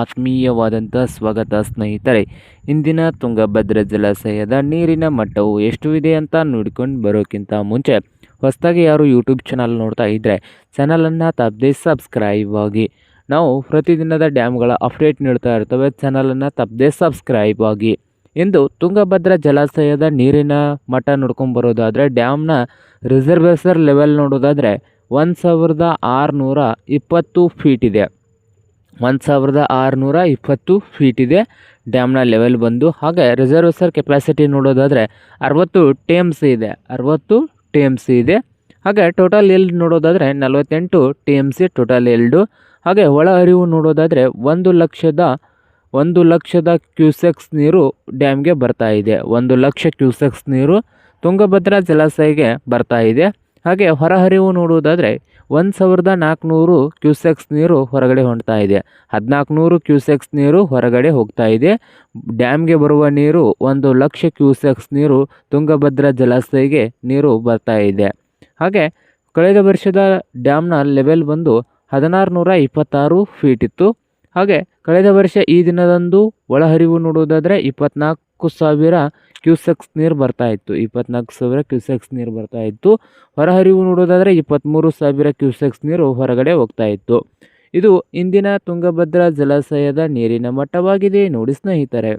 ಆತ್ಮೀಯವಾದಂಥ ಸ್ವಾಗತ ಸ್ನೇಹಿತರೆ. ಇಂದಿನ ತುಂಗಭದ್ರಾ ಜಲಾಶಯದ ನೀರಿನ ಮಟ್ಟವು ಎಷ್ಟು ಇದೆ ಅಂತ ನೋಡ್ಕೊಂಡು ಬರೋಕ್ಕಿಂತ ಮುಂಚೆ ಹೊಸದಾಗಿ ಯಾರು ಯೂಟ್ಯೂಬ್ ಚಾನಲ್ ನೋಡ್ತಾ ಇದ್ದರೆ ಚಾನಲನ್ನು ತಪ್ಪದೆ ಸಬ್ಸ್ಕ್ರೈಬ್ ಆಗಿ. ನಾವು ಪ್ರತಿದಿನದ ಡ್ಯಾಮ್ಗಳ ಅಪ್ಡೇಟ್ ನೀಡ್ತಾ ಇರ್ತವೆ, ಚಾನಲನ್ನು ತಪ್ಪದೆ ಸಬ್ಸ್ಕ್ರೈಬ್ ಆಗಿ. ಇಂದು ತುಂಗಭದ್ರಾ ಜಲಾಶಯದ ನೀರಿನ ಮಟ್ಟ ನೋಡ್ಕೊಂಡು ಬರೋದಾದರೆ ಡ್ಯಾಮ್ನ ರಿಸರ್ವೇಸರ್ ಲೆವೆಲ್ ನೋಡೋದಾದರೆ 1620 ಫೀಟ್ ಇದೆ. 1620 ಫೀಟ್ ಇದೆ ಡ್ಯಾಮ್ನ ಲೆವೆಲ್ ಬಂದು. ಹಾಗೆ ರಿಸರ್ವೇಸರ್ ಕೆಪಾಸಿಟಿ ನೋಡೋದಾದರೆ 60 ಟಿ ಎಮ್ ಸಿ ಇದೆ. ಹಾಗೆ ಟೋಟಲ್ ಎಲ್ಡ್ ನೋಡೋದಾದರೆ 48 ಟಿ ಎಮ್ ಸಿ ಟೋಟಲ್ ಎಲ್ಡು. ಹಾಗೆ ಒಳ ಹರಿವು ನೋಡೋದಾದರೆ 1 ಲಕ್ಷದ ಕ್ಯೂಸೆಕ್ಸ್ ನೀರು ಡ್ಯಾಮ್ಗೆ ಬರ್ತಾ ಇದೆ. 1 ಲಕ್ಷ ಕ್ಯೂಸೆಕ್ಸ್ ನೀರು ತುಂಗಭದ್ರಾ ಜಲಾಶಯಕ್ಕೆ ಬರ್ತಾ ಇದೆ. ಹಾಗೆ ಹೊರಹರಿವು ನೋಡುವುದಾದರೆ 1400 ಕ್ಯೂಸೆಕ್ಸ್ ನೀರು ಹೊರಗಡೆ ಹೊಂಟ್ತಾ ಇದೆ. 1400 ಕ್ಯೂಸೆಕ್ಸ್ ನೀರು ಹೊರಗಡೆ ಹೋಗ್ತಾ ಇದೆ. ಡ್ಯಾಮ್ಗೆ ಬರುವ ನೀರು 1 ಲಕ್ಷ ಕ್ಯೂಸೆಕ್ಸ್ ನೀರು ತುಂಗಭದ್ರಾ ಜಲಾಶಯಕ್ಕೆ ನೀರು ಬರ್ತಾ ಇದೆ. ಹಾಗೆ ಕಳೆದ ವರ್ಷದ ಡ್ಯಾಮ್ನ ಲೆವೆಲ್ ಬಂದು 1626 ಫೀಟ್ ಇತ್ತು. ಹಾಗೆ ಕಳೆದ ವರ್ಷ ಈ ದಿನದಂದು ಒಳಹರಿವು ನೋಡುವುದಾದರೆ 24,000 ಕ್ಯೂಸೆಕ್ಸ್ ನೀರು ಬರ್ತಾ ಇತ್ತು. 24,000 ಕ್ಯೂಸೆಕ್ಸ್ ನೀರು ಬರ್ತಾ ಇತ್ತು. ಹೊರಹರಿವು ನೋಡೋದಾದರೆ 23,000 ಕ್ಯೂಸೆಕ್ಸ್ ನೀರು ಹೊರಗಡೆ ಹೋಗ್ತಾ ಇತ್ತು. ಇದು ಇಂದಿನ ತುಂಗಭದ್ರಾ ಜಲಾಶಯದ ನೀರಿನ ಮಟ್ಟವಾಗಿದೆ ನೋಡಿ ಸ್ನೇಹಿತರೆ.